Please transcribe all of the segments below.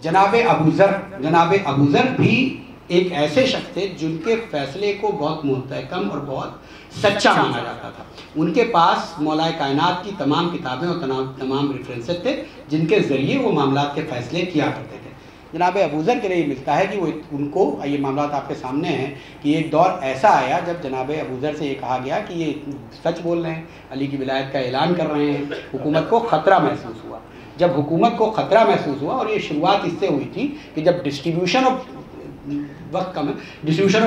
جناب ابو ذر بھی ایک ایسے شخص تھے جن کے فیصلے کو بہت محتکم اور بہت سچا مانا جاتا تھا. ان کے پاس مولا کائنات کی تمام کتابیں اور تمام ریفرنسز تھے جن کے ذریعے وہ معاملات کے فیصلے کیا کرتے تھے. جناب ابو ذر کے لیے ملتا ہے کہ وہ ان کو یہ معاملات آپ کے سامنے ہیں کہ ایک دور ایسا آیا جب جناب ابو ذر سے یہ کہا گیا کہ یہ سچ بول رہے ہیں، علی کی ولایت کا اعلان کر رہے ہیں. حکومت کو خطرہ محسوس ہوا. جب حکومت کو خطرہ محسوس ہوا، اور یہ شروعات اس سے ہوئی تھی کہ جب ڈسٹریبیوشن آف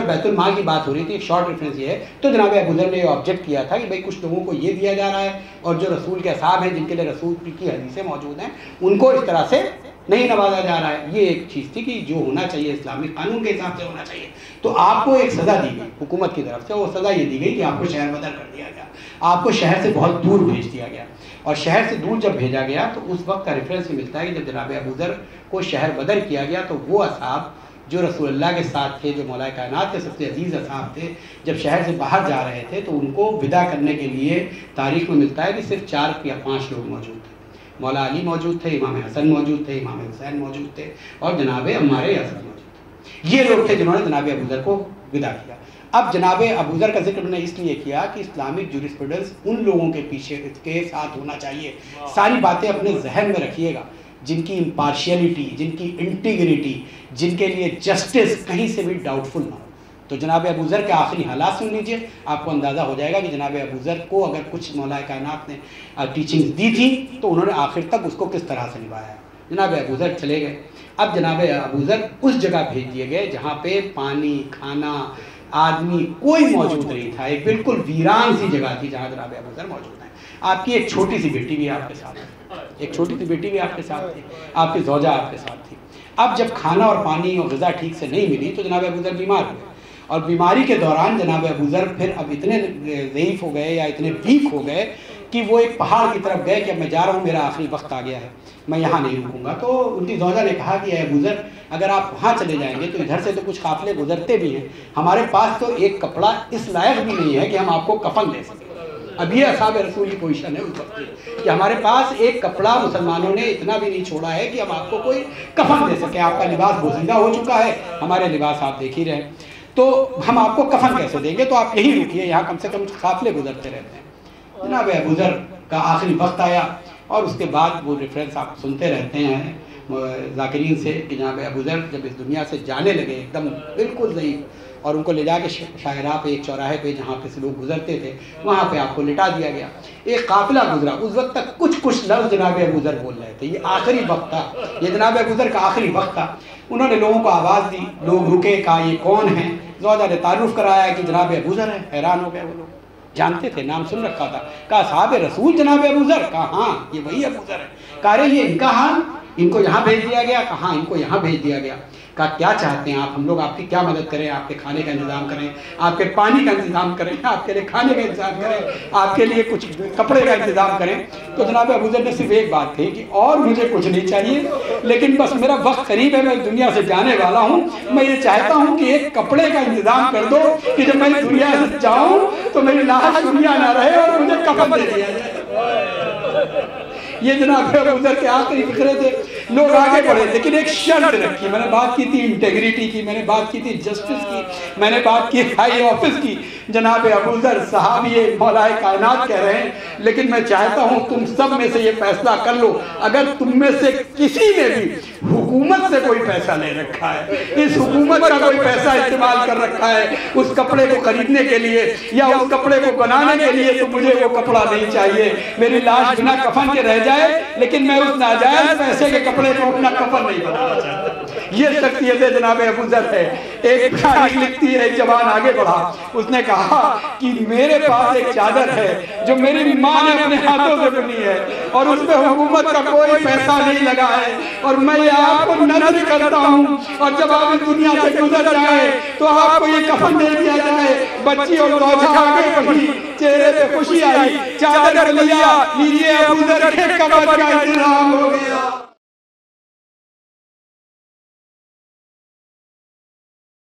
بیت المال کی بات ہو رہی تھی، ایک شارٹ ریفرنس یہ ہے، تو جناب ابو ذر نے یہ آبجیکٹ کیا تھا کہ بھائی کچھ لوگوں کو یہ دیا جا رہا ہے اور جو رسول کے اصحاب ہیں جن کے لیے رسول کی حدیثیں موجود ہیں ان کو اس طرح سے نہیں نوازا جا رہا ہے. یہ ایک چیز تھی کہ جو ہونا چاہیے اسلامی قانون کے حساب سے ہونا چاہیے. تو آپ کو ایک سزا دی گئی حکومت کی طرف سے، وہ سزا یہ دی گئی کہ آپ کو شہر بدر کر دیا گیا، آپ کو شہر سے بہت دور بھیج دیا گیا. اور شہر سے دور جب بھیجا گیا تو اس وقت کا ریفرنس یہ ملتا ہے کہ جب جناب ابو ذر کو شہر بدر کیا گیا تو وہ اصحاب جو رسول اللہ کے ساتھ تھے، جو مولا کائنات کے سب سے عزیز اصحاب تھے، جب شہر سے باہر جا رہے تھے تو ان کو ودا کرنے کے لیے تاریخ میں ملتا ہے کہ صرف 4 یا 5 لوگ موجود تھے. مولا علی موجود تھے، امام حسن موجود تھے، امام حسین موجود تھے، اور جناب عمار یاسر موجود تھے. یہ لوگ تھے جنہوں نے جناب ابو ذر کو ودا کیا. اب جناب ابو ذر کا ذکر میں نے اس لیے کیا کہ اسلامک جورسپروڈنس ان لوگوں کے پیچھے کے ساتھ ہونا چاہیے. ساری باتیں اپنے ذہن میں رکھیے گا جن کی امپارشیلٹی، جن کی انٹیگریٹی، جن کے لیے جسٹس کہیں سے بھی ڈاؤٹ فل نہ ہو. تو جناب ابو ذر کے آخری حالات سن لیجیے، آپ کو اندازہ ہو جائے گا کہ جناب ابو ذر کو اگر کچھ مولا کائنات نے ٹیچنگز دی تھی تو انہوں نے آخر تک اس کو کس طرح سے نبھایا. جناب ابو ذر چلے گئے. اب جناب ابو ذر اس جگہ بھیج دیے گئے جہاں پہ پانی، کھانا، آدمی کوئی موجود نہیں تھا. ایک بالکل ویران سی جگہ تھی جہاں جناب ابو ذر موجود ہیں. آپ کی ایک چھوٹی سی بیٹی بھی آپ کے ساتھ تھی، آپ کی زوجہ آپ کے ساتھ تھی. اب جب کھانا اور پانی اور غذا ٹھیک سے نہیں ملی تو جناب ابو ذر بیمار ہوئے، اور بیماری کے دوران جناب ابو ذر پھر اب اتنے ضعیف ہو گئے یا اتنے ویک ہو گئے کہ وہ ایک پہاڑ کی طرف گئے کہ اب میں جا رہا ہوں، میرا آخری وقت آ گیا ہے، میں یہاں نہیں رکوں گا. تو ان کی زوجہ نے کہا کہ اے ابو ذر اگر آپ وہاں چلے جائیں گے تو ادھر سے تو کچھ قافلے گزرتے بھی ہیں، ہمارے پاس تو ایک کپڑا اس لائق بھی نہیں ہے کہ ہم آپ کو کفن دے سکیں. اب یہ اصحاب رسول کی پوزیشن ہے اس وقت کی کہ ہمارے پاس ایک کپڑا مسلمانوں نے اتنا بھی نہیں چھوڑا ہے کہ ہم آپ کو کوئی کفن دے سکیں. آپ کا لباس بوسیدہ ہو چکا ہے، ہمارے لباس آپ دیکھ ہی رہے، تو ہم آپ کو کفن کیسے دیں گے؟ تو آپ یہی رکیے، یہاں کم سے کم قافلے گزرتے رہتے ہیں. جناب ابو ذر کا آخری وقت آیا، اور اس کے بعد وہ ریفرنس آپ سنتے رہتے ہیں ذاکرین سے کہ جناب ابو ذر جب اس دنیا سے جانے لگے ایک دم بالکل ضعیف، اور ان کو لے جا کے شاہراہ پہ ایک چوراہے پہ جہاں پہ سے لوگ گزرتے تھے وہاں پہ آپ کو لٹا دیا گیا. ایک قافلہ گزرا، اس وقت تک کچھ لفظ جناب ابو ذر بول رہے تھے. یہ آخری وقت تھا، یہ جناب ابو ذر کا آخری وقت تھا. انہوں نے لوگوں کو آواز دی، لوگ رکے، کہا یہ کون ہیں؟ زوجہ نے تعارف کرایا کہ جناب ابو ذر ہے. حیران ہو گئے وہ لوگ، جانتے تھے، نام سن رکھا تھا. کہا صحابہ رسول جناب ابو ذر؟ کہا ہاں یہ وہی ابو ذر ہے. کہا رہے یہ ان کا حال، ان کو یہاں بھیج دیا گیا؟ کہا ہاں ان کو یہاں بھیج دیا گیا. کہا کیا چاہتے ہیں آپ؟ ہم لوگ آپ کی کیا مدد کریں؟ آپ کے کھانے کا انتظام کریں، آپ کے پانی کا انتظام کریں، آپ کے لیے کھانے کا انتظام کریں، آپ کے لیے کچھ کپڑے کا انتظام کریں. تو جناب ابو ذر نے صرف ایک بات کہی کہ اور مجھے کچھ نہیں چاہیے، لیکن بس میرا وقت قریب ہے، میں دنیا سے جانے والا ہوں، میں یہ چاہتا ہوں کہ ایک کپڑے کا انتظام کر دو کہ جب میں دنیا سے جاؤں تو میری لاش دنیا نہ رہے اور مجھے کفن دے دیا جائے. یہ جناب ابو ذر کے آخری فکرے تھے. لوگ آگے بڑھے، لیکن ایک شرط رکھی. میں نے بات کی تھی انٹیگریٹی کی، میں نے بات کی تھی جسٹس کی، میں نے بات کی ہائی آفس کی. جناب ابو ذر صحابی مولا کائنات کہہ رہے ہیں لیکن میں چاہتا ہوں تم سب میں سے یہ فیصلہ کر لو، اگر تم میں سے کسی نے بھی حکومت سے کوئی پیسہ لے رکھا ہے، اس حکومت کا کوئی پیسہ استعمال کر رکھا ہے اس کپڑے کو خریدنے کے لیے یا اس کپڑے کو بنانے کے لیے، تو مجھے وہ کپڑا نہیں چاہیے. میری لاش بنا کفن کے رہ جائے لیکن میں اس ناجائز پیسے کے کپڑے کو اپنا کفن نہیں بنانا چاہتا. یہ شخصیت جناب ابو ذر ہے. ایک تاریخ لکھتی ہے، ایک جوان آگے بڑھا، اس نے کہا کہ میرے پاس ایک چادر ہے جو میری ماں نے اپنے ہاتھوں سے بنی ہے اور اس پہ حکومت کا کوئی پیسہ نہیں لگا ہے، اور میں یہ آپ کو نذر کرتا ہوں، اور جب آپ اس دنیا سے گزر جائے تو آپ کو یہ کفن دے دیا جائے. بچی اور زوجہ آگے بڑھی، چہرے پہ خوشی آئی، چادر لیا، لیجیے ابو ذر کے کفن کا انتظام ہو گیا.